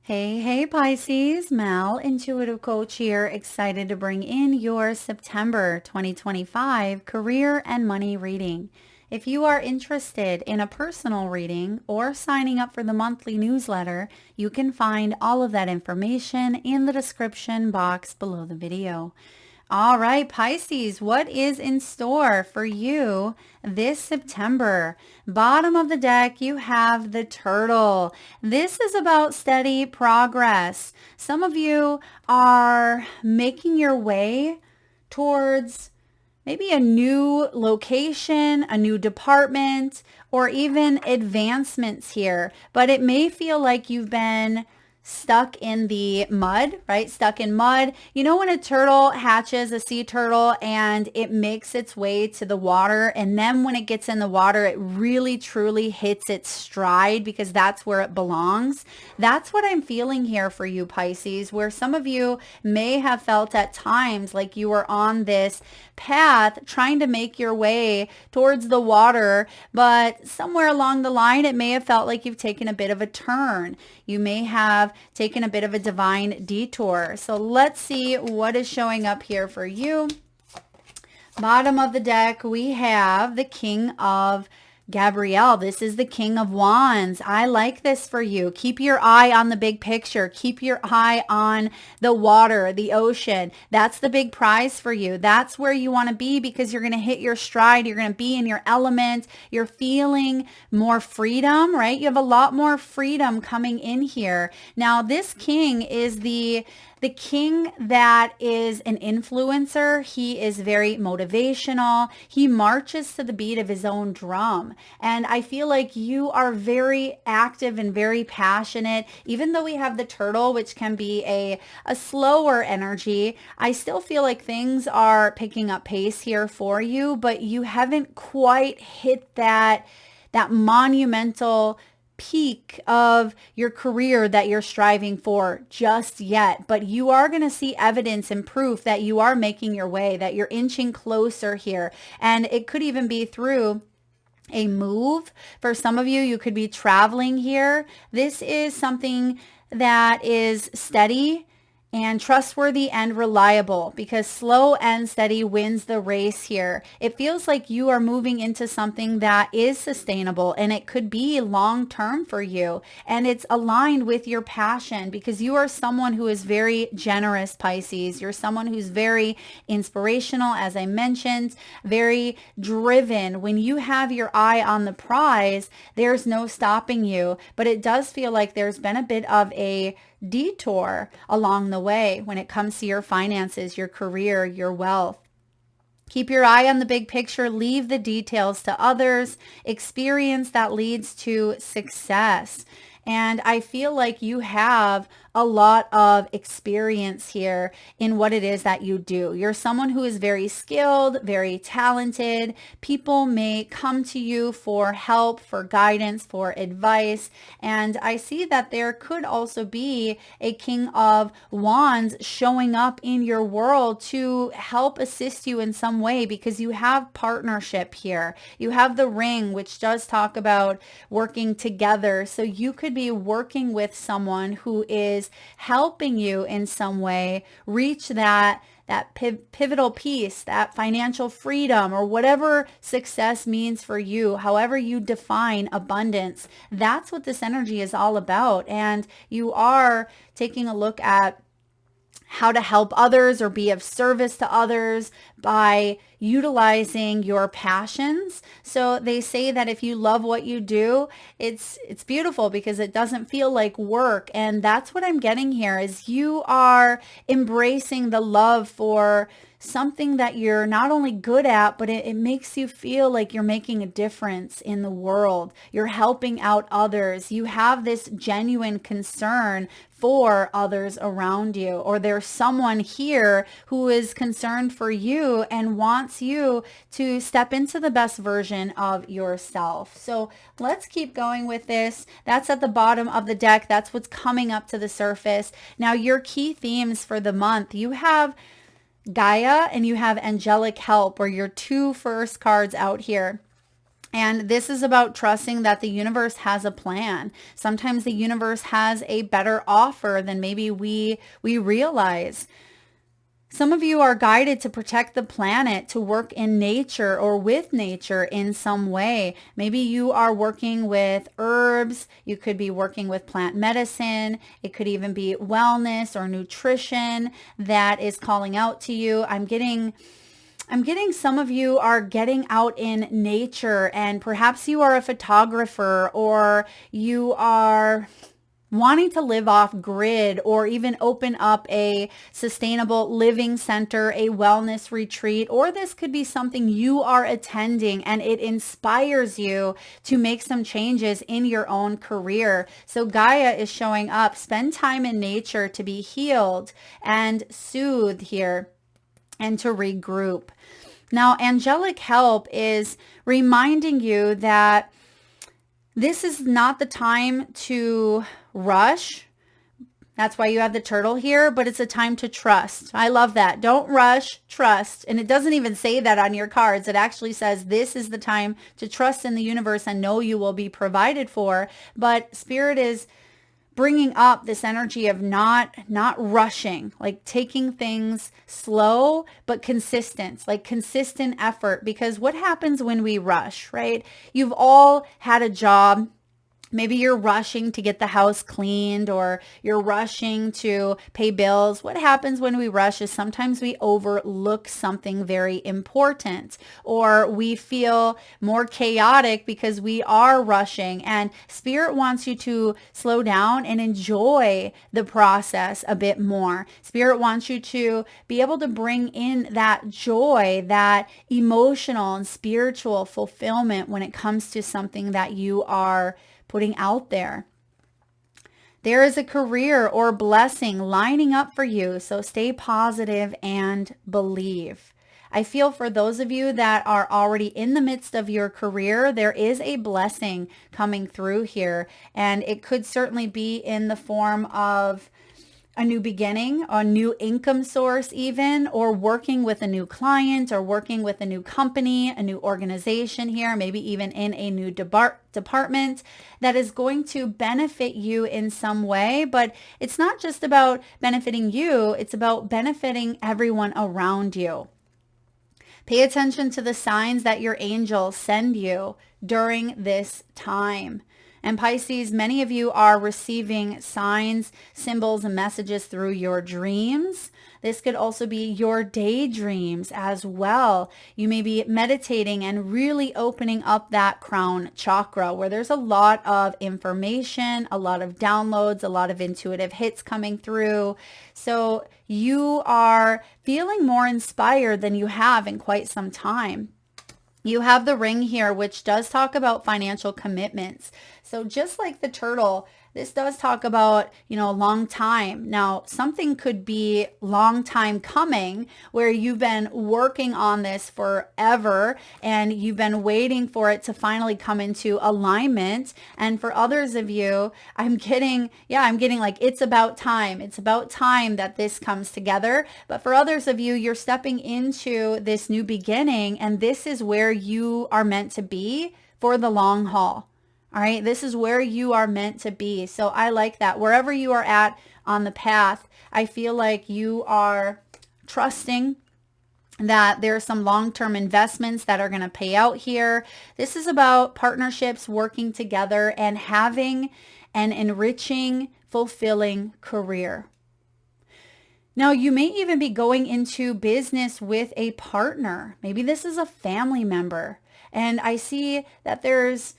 Hey, Pisces, Mal, Intuitive Coach here, excited to bring in your September 2025 career and money reading. If you are interested in a personal reading or signing up for the monthly newsletter, you can find all of that information in the description box below the video. All right, Pisces, what is in store for you this September? Bottom of the deck, you have the turtle. This is about steady progress. Some of you are making your way towards maybe a new location, a new department, or even advancements here. But it may feel like you've been stuck in the mud, right? Stuck in mud. You know when a turtle hatches, a sea turtle, and it makes its way to the water, and then when it gets in the water, it really truly hits its stride because that's where it belongs. That's what I'm feeling here for you, Pisces, where some of you may have felt at times like you were on this path trying to make your way towards the water, but somewhere along the line, it may have felt like you've taken a bit of a turn. You may have taken a bit of a divine detour. So let's see what is showing up here for you. Bottom of the deck, we have the King of Gabrielle. This is the King of Wands. I like this for you. Keep your eye on the big picture. Keep your eye on the water, the ocean. That's the big prize for you. That's where you want to be because you're going to hit your stride. You're going to be in your element. You're feeling more freedom, right? You have a lot more freedom coming in here. Now, this king is the king that is an influencer. He is very motivational. He marches to the beat of his own drum. And I feel like you are very active and very passionate. Even though we have the turtle, which can be a slower energy, I still feel like things are picking up pace here for you, but you haven't quite hit that monumental peak of your career that you're striving for just yet, but you are going to see evidence and proof that you are making your way, that you're inching closer here. And it could even be through a move. For some of you, you could be traveling here. This is something that is steady and trustworthy and reliable because slow and steady wins the race here. It feels like you are moving into something that is sustainable and it could be long term for you. And it's aligned with your passion because you are someone who is very generous, Pisces. You're someone who's very inspirational, as I mentioned, very driven. When you have your eye on the prize, there's no stopping you. But it does feel like there's been a bit of a detour along the way when it comes to your finances, your career, your wealth. Keep your eye on the big picture. Leave the details to others. Experience that leads to success. And I feel like you have a lot of experience here in what it is that you do. You're someone who is very skilled, very talented. People may come to you for help, for guidance, for advice. And I see that there could also be a King of Wands showing up in your world to help assist you in some way because you have partnership here. You have the ring, which does talk about working together. So you could be working with someone who is helping you in some way reach that pivotal piece, that financial freedom, or whatever success means for you, however you define abundance. That's what this energy is all about. And you are taking a look at how to help others or be of service to others by utilizing your passions. So they say that if you love what you do, it's beautiful because it doesn't feel like work. And that's what I'm getting here is you are embracing the love for something that you're not only good at, but it makes you feel like you're making a difference in the world. You're helping out others. You have this genuine concern for others around you, or there's someone here who is concerned for you and wants you to step into the best version of yourself. So let's keep going with this. That's at the bottom of the deck. That's what's coming up to the surface. Now, your key themes for the month, you have Gaia and you have angelic help, or your two first cards out here. And this is about trusting that the universe has a plan. Sometimes the universe has a better offer than maybe we realize. Some of you are guided to protect the planet, to work in nature or with nature in some way. Maybe you are working with herbs. You could be working with plant medicine. It could even be wellness or nutrition that is calling out to you. I'm getting some of you are getting out in nature, and perhaps you are a photographer, or you are wanting to live off grid, or even open up a sustainable living center, a wellness retreat, or this could be something you are attending and it inspires you to make some changes in your own career. So Gaia is showing up. Spend time in nature to be healed and soothed here and to regroup. Now, angelic help is reminding you that this is not the time to rush. That's why you have the turtle here, but it's a time to trust. I love that. Don't rush, trust. And it doesn't even say that on your cards. It actually says this is the time to trust in the universe and know you will be provided for. But Spirit is bringing up this energy of not rushing, like taking things slow, but consistent, like consistent effort. Because what happens when we rush, right? You've all had a job. Maybe you're rushing to get the house cleaned, or you're rushing to pay bills. What happens when we rush is sometimes we overlook something very important, or we feel more chaotic because we are rushing. And Spirit wants you to slow down and enjoy the process a bit more. Spirit wants you to be able to bring in that joy, that emotional and spiritual fulfillment when it comes to something that you are putting out there. There is a career or blessing lining up for you, so stay positive and believe. I feel for those of you that are already in the midst of your career, there is a blessing coming through here, and it could certainly be in the form of a new beginning, a new income source even, or working with a new client, or working with a new company, a new organization here, maybe even in a new department that is going to benefit you in some way. But it's not just about benefiting you, it's about benefiting everyone around you. Pay attention to the signs that your angels send you during this time. And Pisces, many of you are receiving signs, symbols, and messages through your dreams. This could also be your daydreams as well. You may be meditating and really opening up that crown chakra, where there's a lot of information, a lot of downloads, a lot of intuitive hits coming through. So you are feeling more inspired than you have in quite some time. You have the ring here, which does talk about financial commitments. So just like the turtle, this does talk about, a long time. Now, something could be long time coming where you've been working on this forever and you've been waiting for it to finally come into alignment. And for others of you, I'm getting like, it's about time. It's about time that this comes together. But for others of you, you're stepping into this new beginning, and this is where you are meant to be for the long haul. All right, this is where you are meant to be. So I like that. Wherever you are at on the path, I feel like you are trusting that there are some long-term investments that are going to pay out here. This is about partnerships, working together, and having an enriching, fulfilling career. Now, you may even be going into business with a partner. Maybe this is a family member. And I see that there's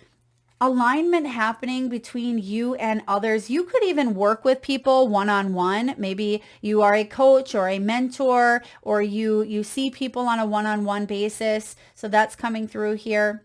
alignment happening between you and others. You could even work with people one-on-one. Maybe you are a coach or a mentor, or you see people on a one-on-one basis. So that's coming through here.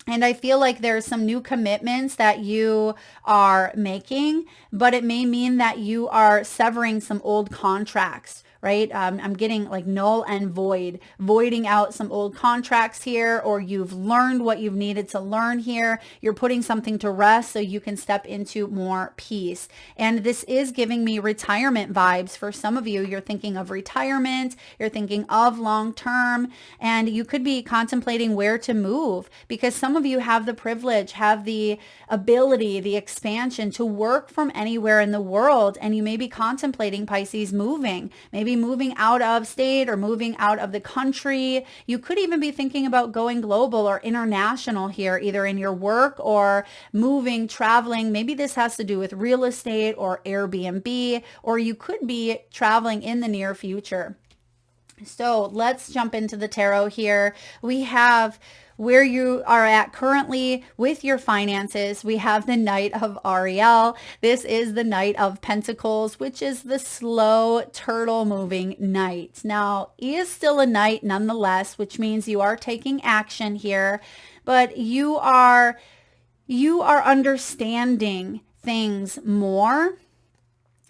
And I feel like there's some new commitments that you are making, but it may mean that you are severing some old contracts, right? I'm getting like null and void, voiding out some old contracts here, or you've learned what you've needed to learn here. You're putting something to rest so you can step into more peace. And this is giving me retirement vibes for some of you. You're thinking of retirement, you're thinking of long term, and you could be contemplating where to move, because some of you have the privilege, have the ability, the expansion to work from anywhere in the world. And you may be contemplating, Pisces, moving, maybe moving out of state or moving out of the country. You could even be thinking about going global or international here, either in your work or moving, traveling. Maybe this has to do with real estate or Airbnb, or you could be traveling in the near future. So let's jump into the tarot here. We have where you are at currently with your finances. We have the Knight of Ariel. This is the Knight of Pentacles, which is the slow turtle moving knight. Now, he is still a knight nonetheless, which means you are taking action here, but you are understanding things more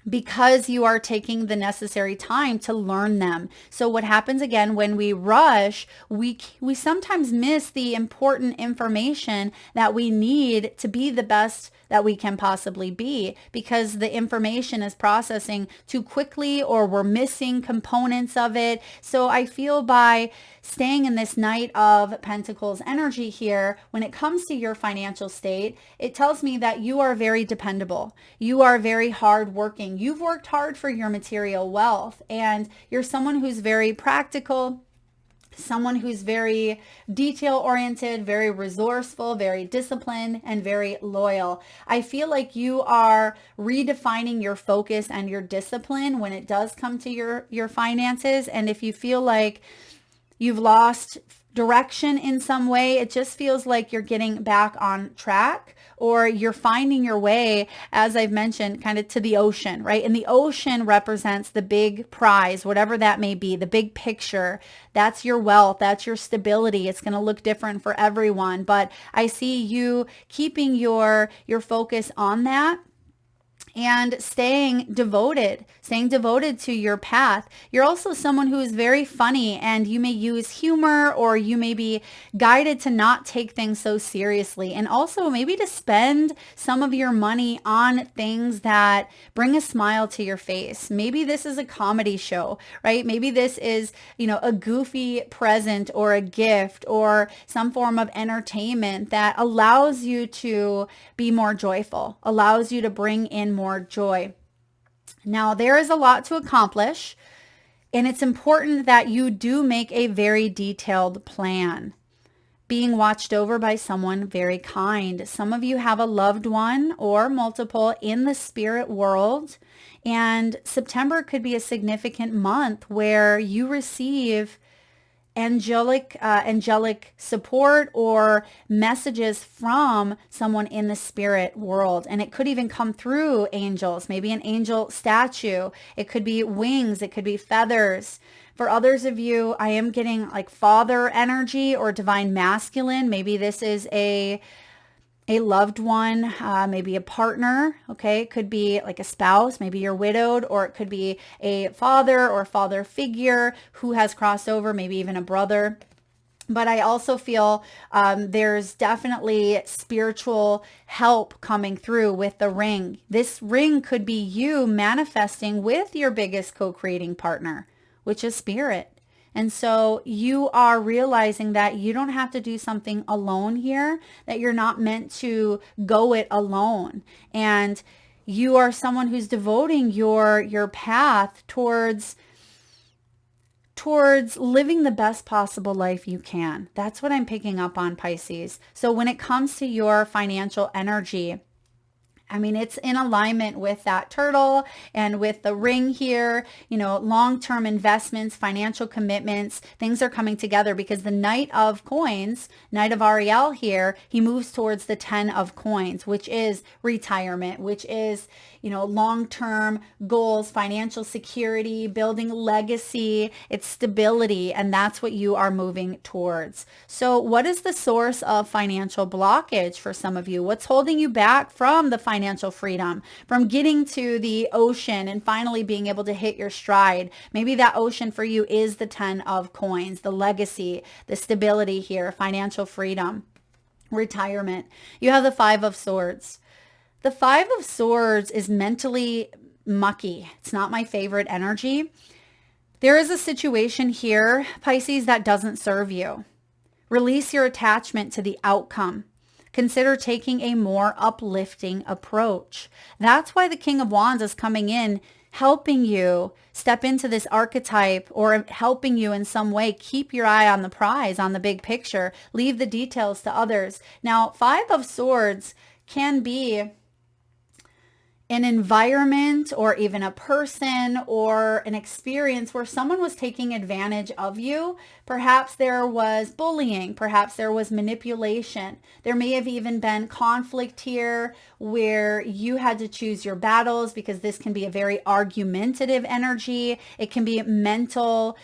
because you are taking the necessary time to learn them. So what happens again when we rush, we sometimes miss the important information that we need to be the best that we can possibly be, because the information is processing too quickly or we're missing components of it. So I feel by staying in this Knight of Pentacles energy here, when it comes to your financial state, it tells me that you are very dependable. You are very hardworking. You've worked hard for your material wealth, and you're someone who's very practical, someone who's very detail oriented, very resourceful, very disciplined, and very loyal. I feel like you are redefining your focus and your discipline when it does come to your finances. And if you feel like you've lost direction in some way, it just feels like you're getting back on track, or you're finding your way, as I've mentioned, kind of to the ocean, right? And the ocean represents the big prize, whatever that may be, the big picture. That's your wealth. That's your stability. It's going to look different for everyone, but I see you keeping your focus on that and staying devoted to your path. You're also someone who is very funny, and you may use humor, or you may be guided to not take things so seriously, and also maybe to spend some of your money on things that bring a smile to your face. Maybe this is a comedy show, right? Maybe this is, a goofy present or a gift or some form of entertainment that allows you to be more joyful, allows you to bring in more joy. Now, there is a lot to accomplish, and it's important that you do make a very detailed plan, being watched over by someone very kind. Some of you have a loved one or multiple in the spirit world, and September could be a significant month where you receive angelic support or messages from someone in the spirit world. And it could even come through angels, maybe an angel statue. It could be wings. It could be feathers. For others of you, I am getting like father energy or divine masculine. Maybe this is a loved one, maybe a partner, okay? It could be like a spouse, maybe you're widowed, or it could be a father or father figure who has crossed over, maybe even a brother. But I also feel there's definitely spiritual help coming through with the ring. This ring could be you manifesting with your biggest co-creating partner, which is spirit. And so you are realizing that you don't have to do something alone here, that you're not meant to go it alone. And you are someone who's devoting your path towards living the best possible life you can. That's what I'm picking up on, Pisces. So when it comes to your financial energy, I mean, it's in alignment with that turtle and with the ring here, long-term investments, financial commitments, things are coming together because the Knight of Coins, Knight of Ariel here, he moves towards the 10 of Coins, which is retirement, which is, long-term goals, financial security, building legacy, it's stability, and that's what you are moving towards. So what is the source of financial blockage for some of you? What's holding you back from the financial financial freedom, from getting to the ocean and finally being able to hit your stride. Maybe that ocean for you is the 10 of coins, the legacy, the stability here, financial freedom, retirement. You have the 5 of swords. The 5 of swords is mentally mucky. It's not my favorite energy. There is a situation here, Pisces, that doesn't serve you. Release your attachment to the outcome. Consider taking a more uplifting approach. That's why the King of Wands is coming in, helping you step into this archetype, or helping you in some way keep your eye on the prize, on the big picture. Leave the details to others. Now, 5 of swords can be an environment or even a person or an experience where someone was taking advantage of you. Perhaps there was bullying. Perhaps there was manipulation. There may have even been conflict here where you had to choose your battles, because this can be a very argumentative energy. It can be mental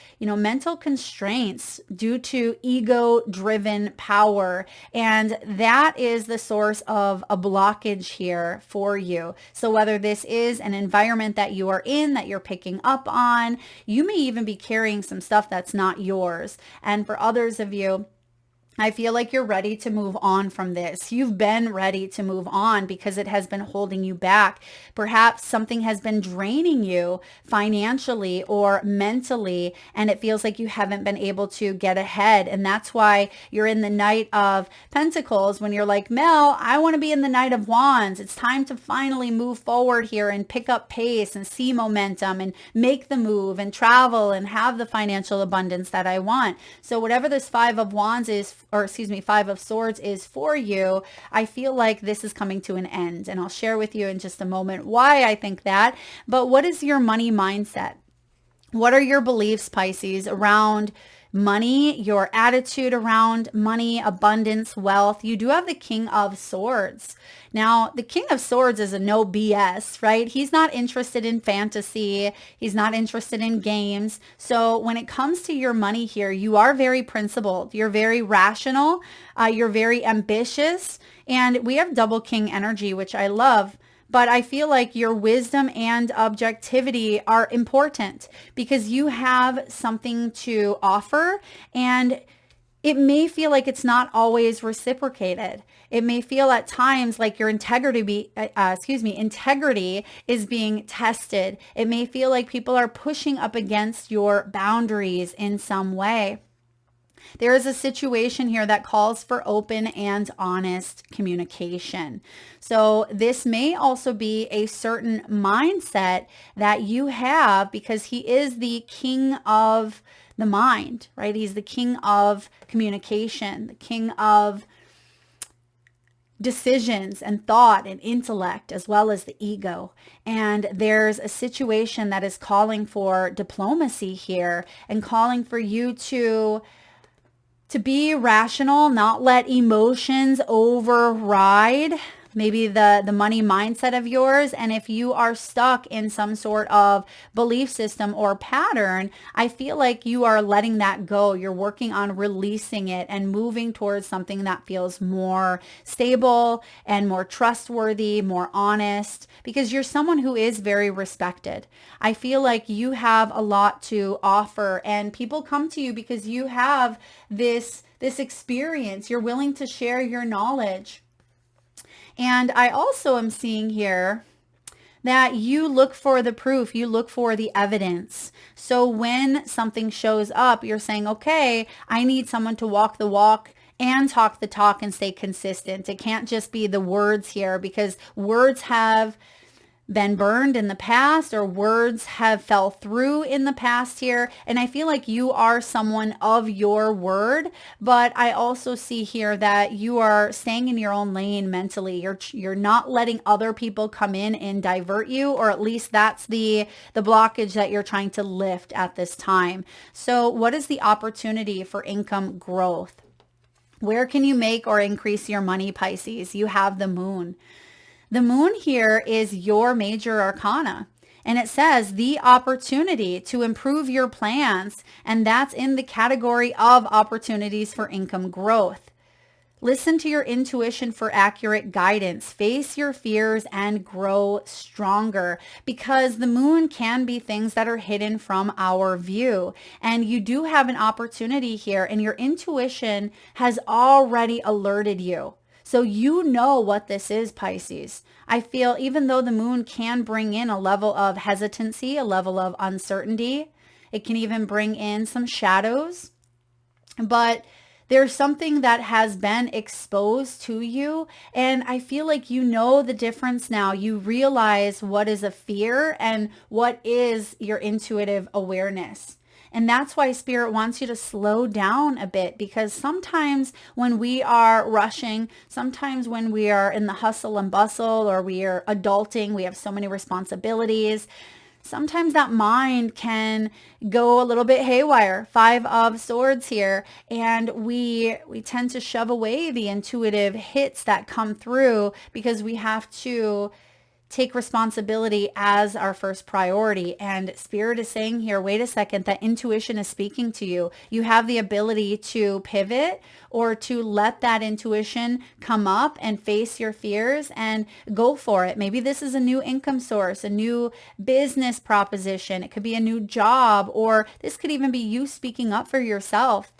constraints due to ego-driven power. And that is the source of a blockage here for you. So whether this is an environment that you are in, that you're picking up on, you may even be carrying some stuff that's not yours. And for others of you, I feel like you're ready to move on from this. You've been ready to move on because it has been holding you back. Perhaps something has been draining you financially or mentally, and it feels like you haven't been able to get ahead. And that's why you're in the Knight of Pentacles when you're like, Mel, I want to be in the Knight of Wands. It's time to finally move forward here and pick up pace and see momentum and make the move and travel and have the financial abundance that I want. So whatever this 5 of Wands is, 5 of Swords is for you, I feel like this is coming to an end. And I'll share with you in just a moment why I think that. But what is your money mindset? What are your beliefs, Pisces, around money, your attitude around money, abundance, wealth? You do have the King of Swords. Now, the King of Swords is a no BS, right? He's not interested in fantasy. He's not interested in games. So when it comes to your money here, you are very principled. You're very rational. You're very ambitious. And we have double king energy, which I love. But I feel like your wisdom and objectivity are important because you have something to offer, and it may feel like it's not always reciprocated. It may feel at times like your integrity is being tested. It may feel like people are pushing up against your boundaries in some way. There is a situation here that calls for open and honest communication. So this may also be a certain mindset that you have because he is the king of the mind, right? He's the king of communication, the king of decisions and thought and intellect, as well as the ego. And there's a situation that is calling for diplomacy here and calling for you to be rational, not let emotions override maybe the money mindset of yours. And if you are stuck in some sort of belief system or pattern, I feel like you are letting that go. You're working on releasing it and moving towards something that feels more stable and more trustworthy, more honest, because you're someone who is very respected. I feel like you have a lot to offer, and people come to you because you have this experience. You're willing to share your knowledge. And I also am seeing here that you look for the proof, you look for the evidence. So when something shows up, you're saying, okay, I need someone to walk the walk and talk the talk and stay consistent. It can't just be the words here, because words have been burned in the past, or words have fell through in the past here. And I feel like you are someone of your word, but I also see here that you are staying in your own lane mentally. You're not letting other people come in and divert you, or at least that's the blockage that you're trying to lift at this time. So what is the opportunity for income growth? Where can you make or increase your money, Pisces? You have the moon. The moon here is your major arcana, and it says the opportunity to improve your plans, and that's in the category of opportunities for income growth. Listen to your intuition for accurate guidance. Face your fears and grow stronger, because the moon can be things that are hidden from our view. And you do have an opportunity here, and your intuition has already alerted you. So you know what this is, Pisces. I feel even though the moon can bring in a level of hesitancy, a level of uncertainty, it can even bring in some shadows, but there's something that has been exposed to you. And I feel like you know the difference now. You realize what is a fear and what is your intuitive awareness. And that's why Spirit wants you to slow down a bit, because sometimes when we are rushing, sometimes when we are in the hustle and bustle, or we are adulting, we have so many responsibilities. Sometimes that mind can go a little bit haywire. 5 of Swords here. And we tend to shove away the intuitive hits that come through, because we have to take responsibility as our first priority. And Spirit is saying here, wait a second, that intuition is speaking to you. You have the ability to pivot, or to let that intuition come up and face your fears and go for it. Maybe this is a new income source, a new business proposition. It could be a new job, or this could even be you speaking up for yourself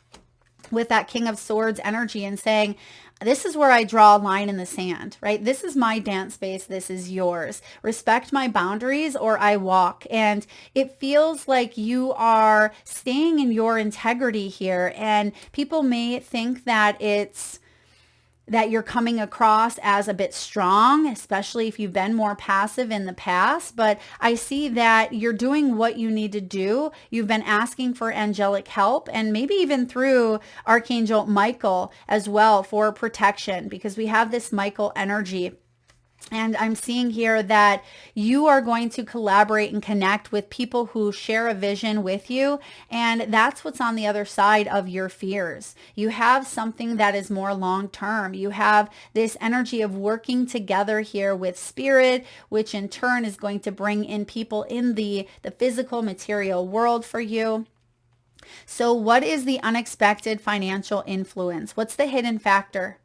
with that King of Swords energy and saying, this is where I draw a line in the sand, right? This is my dance space. This is yours. Respect my boundaries or I walk. And it feels like you are staying in your integrity here. And people may think that you're coming across as a bit strong, especially if you've been more passive in the past. But I see that you're doing what you need to do. You've been asking for angelic help, and maybe even through Archangel Michael as well, for protection, because we have this Michael energy. And I'm seeing here that you are going to collaborate and connect with people who share a vision with you. And that's what's on the other side of your fears. You have something that is more long-term. You have this energy of working together here with Spirit, which in turn is going to bring in people in the physical material world for you. So what is the unexpected financial influence? What's the hidden factor?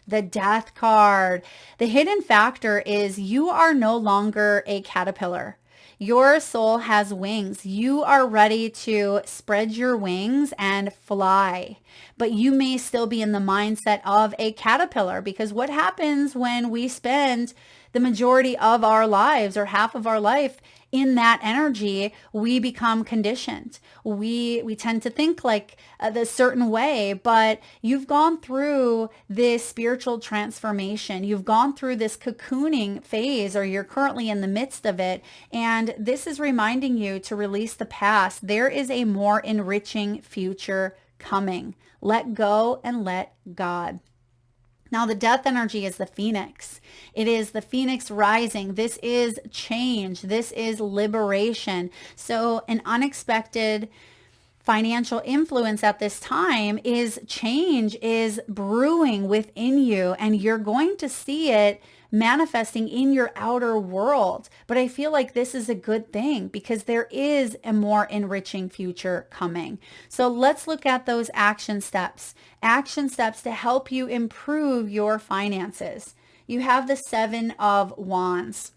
The Death card. The hidden factor is you are no longer a caterpillar. Your soul has wings. You are ready to spread your wings and fly. But you may still be in the mindset of a caterpillar, because what happens when we spend the majority of our lives, or half of our life, in that energy, we become conditioned. We tend to think like the certain way, but you've gone through this spiritual transformation. You've gone through this cocooning phase, or you're currently in the midst of it. And this is reminding you to release the past. There is a more enriching future coming. Let go and let God. Now, the Death energy is the phoenix. It is the phoenix rising. This is change. This is liberation. So an unexpected financial influence at this time is change is brewing within you, and you're going to see it manifesting in your outer world. But I feel like this is a good thing, because there is a more enriching future coming. So let's look at those action steps to help you improve your finances. You have the 7 of Wands.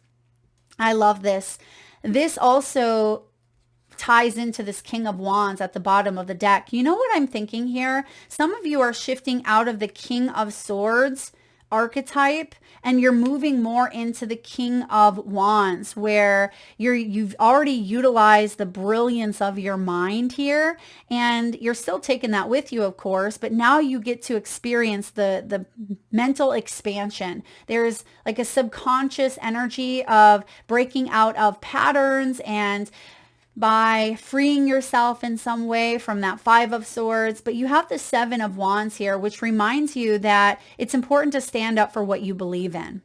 I love this. This also ties into this King of Wands at the bottom of the deck. You know what I'm thinking here? Some of you are shifting out of the King of Swords archetype, and you're moving more into the King of Wands, where you've already utilized the brilliance of your mind here, and you're still taking that with you, of course, but now you get to experience the mental expansion. There's like a subconscious energy of breaking out of patterns, and by freeing yourself in some way from that 5 of Swords. But you have the 7 of Wands here, which reminds you that it's important to stand up for what you believe in.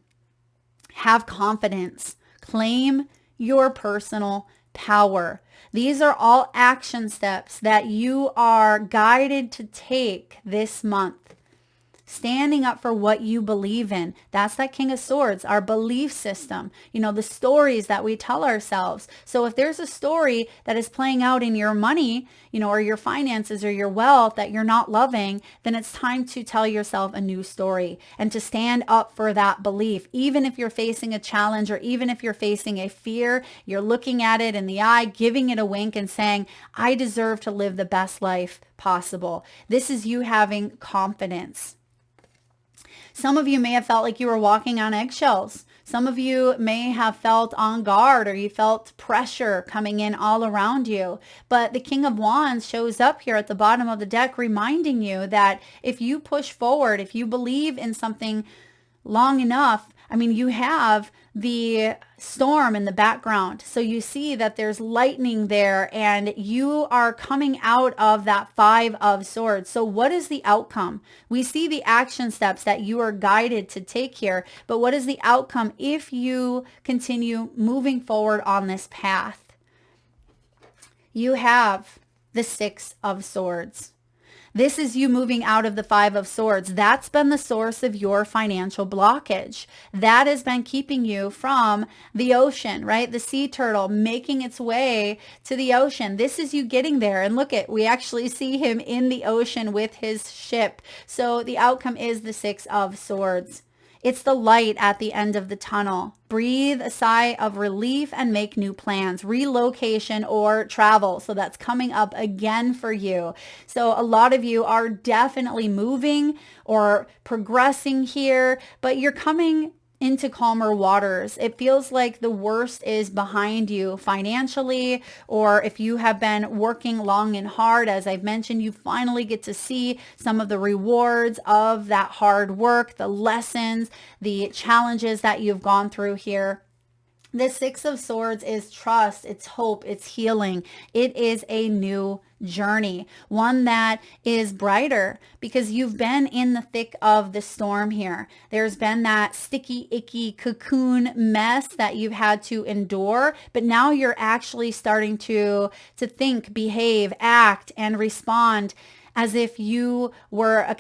Have confidence. Claim your personal power. These are all action steps that you are guided to take this month. standing up for what you believe in. That's that King of Swords, our belief system, the stories that we tell ourselves. So if there's a story that is playing out in your money, or your finances or your wealth that you're not loving, then it's time to tell yourself a new story and to stand up for that belief. Even if you're facing a challenge, or even if you're facing a fear, you're looking at it in the eye, giving it a wink and saying, I deserve to live the best life possible. This is you having confidence. Some of you may have felt like you were walking on eggshells. Some of you may have felt on guard, or you felt pressure coming in all around you. But the King of Wands shows up here at the bottom of the deck, reminding you that if you push forward, if you believe in something long enough, you have the storm in the background. So you see that there's lightning there, and you are coming out of that Five of Swords. So what is the outcome? We see the action steps that you are guided to take here, but what is the outcome if you continue moving forward on this path? You have the Six of Swords. This is you moving out of the Five of Swords. That's been the source of your financial blockage. That has been keeping you from the ocean, right? The sea turtle making its way to the ocean. This is you getting there. And we actually see him in the ocean with his ship. So the outcome is the Six of Swords. It's the light at the end of the tunnel. Breathe a sigh of relief and make new plans, relocation or travel. So that's coming up again for you. So a lot of you are definitely moving or progressing here, but you're coming into calmer waters. It feels like the worst is behind you financially, or if you have been working long and hard, as I've mentioned, you finally get to see some of the rewards of that hard work, the lessons, the challenges that you've gone through here. The Six of Swords is trust, it's hope, it's healing. It is a new journey, one that is brighter because you've been in the thick of the storm here. There's been that sticky, icky cocoon mess that you've had to endure, but now you're actually starting to think, behave, act, and respond as if you were a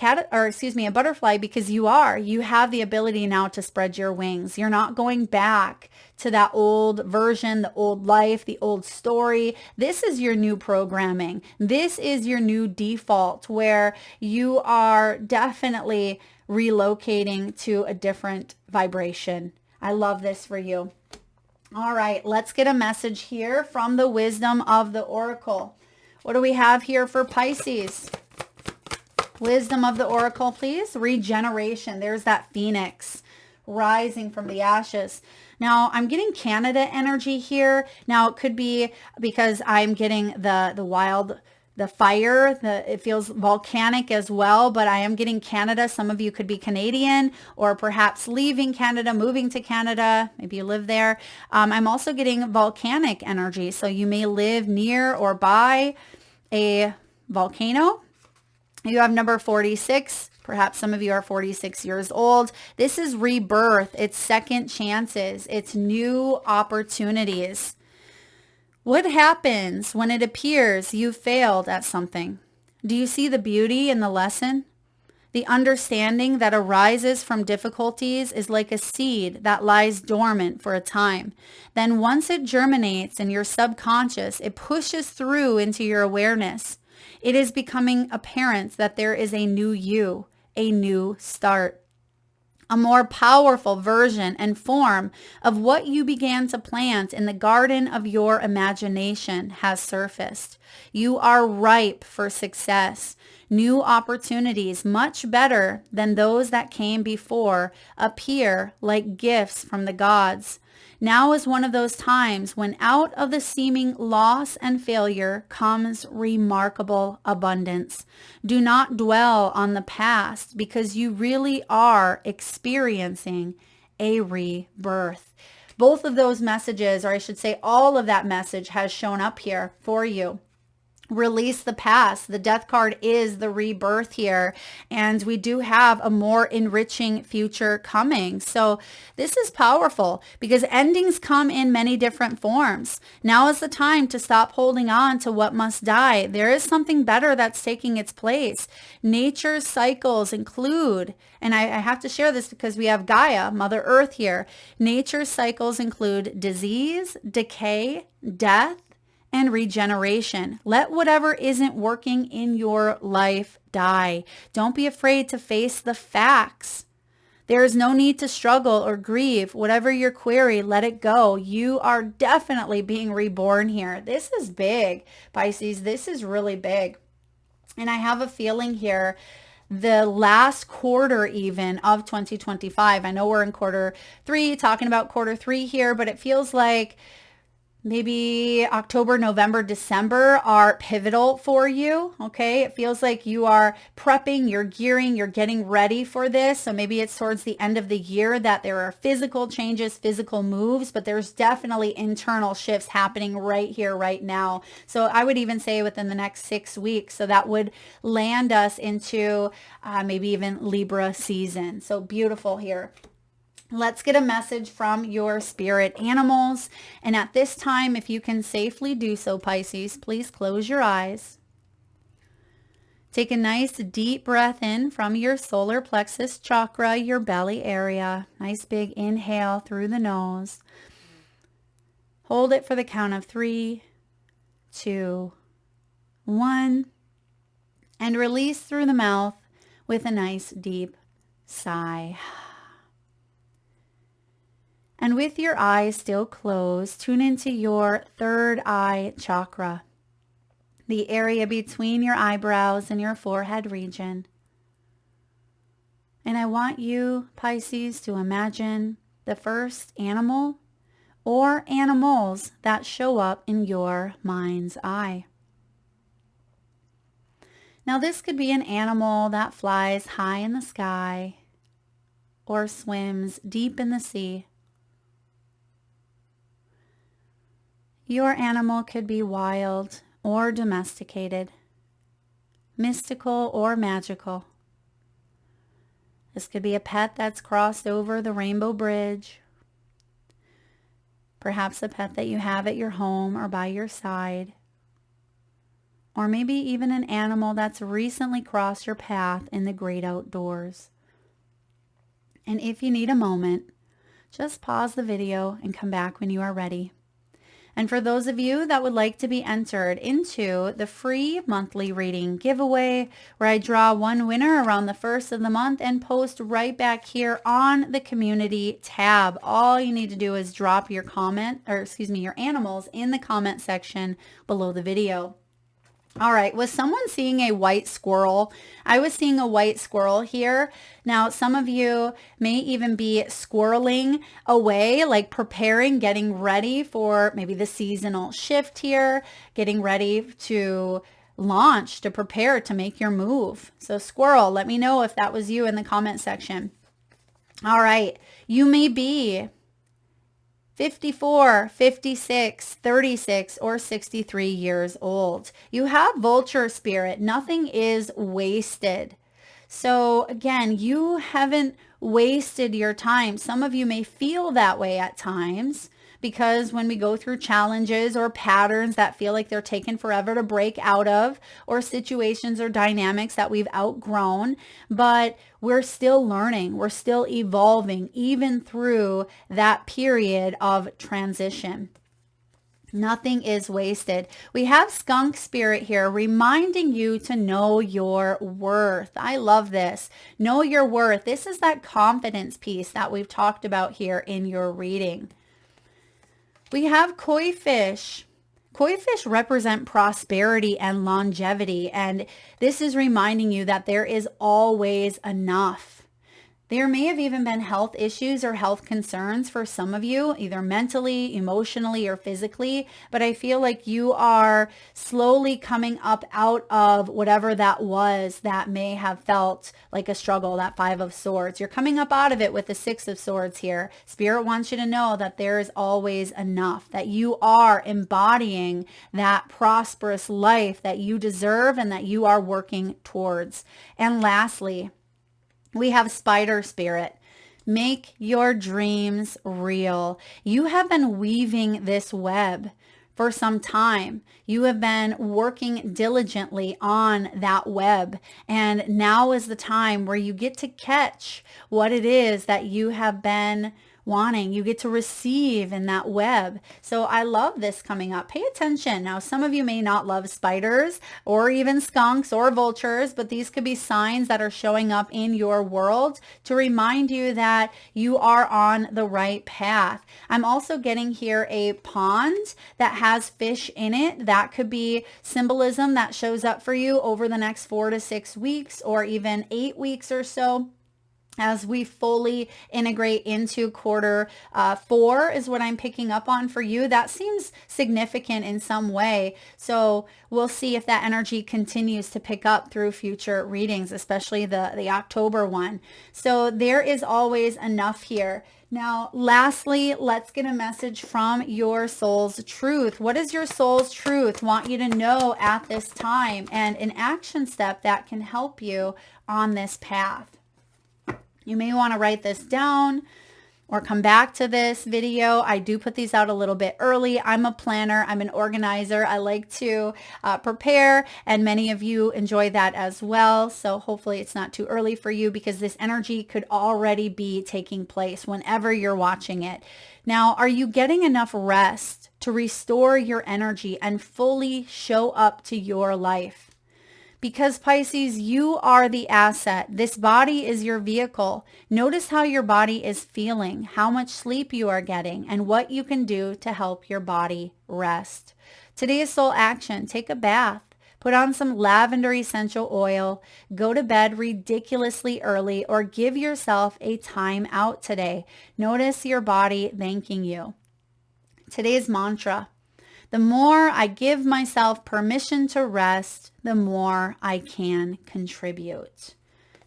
butterfly, because you have the ability now to spread your wings. You're not going back to that old version, the old life, the old story. This is your new programming. This is your new default, where you are definitely relocating to a different vibration. I love this for you. All right, let's get a message here from the wisdom of the Oracle. What do we have here for Pisces? Wisdom of the Oracle, please. Regeneration. There's that phoenix rising from the ashes. Now, I'm getting Canada energy here. Now, it could be because I'm getting the fire. It feels volcanic as well, but I am getting Canada. Some of you could be Canadian, or perhaps leaving Canada, moving to Canada. Maybe you live there. I'm also getting volcanic energy. So you may live near or by a volcano. You have number 46. Perhaps some of you are 46 years old. This is rebirth. It's second chances. It's new opportunities. What happens when it appears you failed at something? Do you see the beauty in the lesson? The understanding that arises from difficulties is like a seed that lies dormant for a time. Then once it germinates in your subconscious, it pushes through into your awareness. It is becoming apparent that there is a new you, a new start. A more powerful version and form of what you began to plant in the garden of your imagination has surfaced. You are ripe for success. New opportunities, much better than those that came before, appear like gifts from the gods. Now is one of those times when out of the seeming loss and failure comes remarkable abundance. Do not dwell on the past, because you really are experiencing a rebirth. Both of those messages, or I should say all of that message, has shown up here for you. release the past. The death card is the rebirth here, and we do have a more enriching future coming. So this is powerful because endings come in many different forms. Now is the time to stop holding on to what must die. There is something better that's taking its place. Nature's cycles include, and I have to share this because we have Gaia, Mother Earth here. Nature's cycles include disease, decay, death, and regeneration. Let whatever isn't working in your life die. Don't be afraid to face the facts. There is no need to struggle or grieve. Whatever your query, let it go. You are definitely being reborn here. This is big, Pisces. This is really big. And I have a feeling here, the last quarter even of 2025. I know we're in quarter 3, talking about quarter 3 here, but it feels like maybe October, November, December are pivotal for you, okay? It feels like you are prepping, you're gearing, you're getting ready for this. So maybe it's towards the end of the year that there are physical changes, physical moves, but there's definitely internal shifts happening right here, right now. So I would even say within the next 6 weeks. So that would land us into maybe even Libra season. So beautiful here. Let's get a message from your spirit animals. And at this time, if you can safely do so, Pisces, please close your eyes. Take a nice deep breath in from your solar plexus chakra, your belly area. Nice big inhale through the nose. Hold it for the count of 3, 2, 1. And release through the mouth with a nice deep sigh. And with your eyes still closed, tune into your third eye chakra, the area between your eyebrows and your forehead region. And I want you, Pisces, to imagine the first animal or animals that show up in your mind's eye. Now, this could be an animal that flies high in the sky or swims deep in the sea. Your animal could be wild or domesticated, mystical or magical. This could be a pet that's crossed over the rainbow bridge, perhaps a pet that you have at your home or by your side, or maybe even an animal that's recently crossed your path in the great outdoors. And if you need a moment, just pause the video and come back when you are ready. And for those of you that would like to be entered into the free monthly reading giveaway, where I draw one winner around the first of the month and post right back here on the community tab. All you need to do is drop your your animals in the comment section below the video. All right, was someone seeing a white squirrel? I was seeing a white squirrel here. Now, some of you may even be squirreling away, like preparing, getting ready for maybe the seasonal shift here, getting ready to launch, to prepare, to make your move. So squirrel, let me know if that was you in the comment section. All right, you may be 54, 56, 36, or 63 years old. You have vulture spirit. Nothing is wasted. So again, you haven't wasted your time. Some of you may feel that way at times because when we go through challenges or patterns that feel like they're taking forever to break out of, or situations or dynamics that we've outgrown, but we're still learning, we're still evolving, even through that period of transition. Nothing is wasted. We have skunk spirit here reminding you to know your worth. I love this. Know your worth. This is that confidence piece that we've talked about here in your reading. We have koi fish. Koi fish represent prosperity and longevity, and this is reminding you that there is always enough. There may have even been health issues or health concerns for some of you, either mentally, emotionally, or physically. But I feel like you are slowly coming up out of whatever that was that may have felt like a struggle, that Five of Swords. You're coming up out of it with the Six of Swords here. Spirit wants you to know that there is always enough, that you are embodying that prosperous life that you deserve and that you are working towards. And lastly, we have Spider Spirit. Make your dreams real. You have been weaving this web for some time. You have been working diligently on that web. And now is the time where you get to catch what it is that you have been wanting. You get to receive in that web. So I love this coming up. Pay attention. Now, some of you may not love spiders or even skunks or vultures, but these could be signs that are showing up in your world to remind you that you are on the right path. I'm also getting here a pond that has fish in it. That could be symbolism that shows up for you over the next 4 to 6 weeks or even 8 weeks or so, as we fully integrate into quarter 4 is what I'm picking up on for you. That seems significant in some way. So we'll see if that energy continues to pick up through future readings, especially the October one. So there is always enough here. Now, lastly, let's get a message from your soul's truth. What does your soul's truth want you to know at this time, and an action step that can help you on this path? You may want to write this down or come back to this video. I do put these out a little bit early. I'm a planner. I'm an organizer. I like to prepare, and many of you enjoy that as well. So hopefully it's not too early for you, because this energy could already be taking place whenever you're watching it. Now, are you getting enough rest to restore your energy and fully show up to your life? Because Pisces, you are the asset. This body is your vehicle. Notice how your body is feeling, how much sleep you are getting, and what you can do to help your body rest. Today's soul action: take a bath, put on some lavender essential oil, go to bed ridiculously early, or give yourself a time out today. Notice your body thanking you. Today's mantra: the more I give myself permission to rest, the more I can contribute.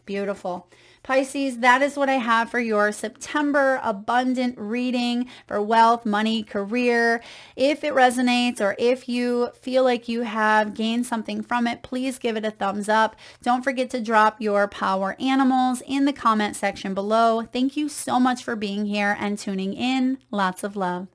Beautiful. Pisces, that is what I have for your September abundant reading for wealth, money, career. If it resonates, or if you feel like you have gained something from it, please give it a thumbs up. Don't forget to drop your power animals in the comment section below. Thank you so much for being here and tuning in. Lots of love.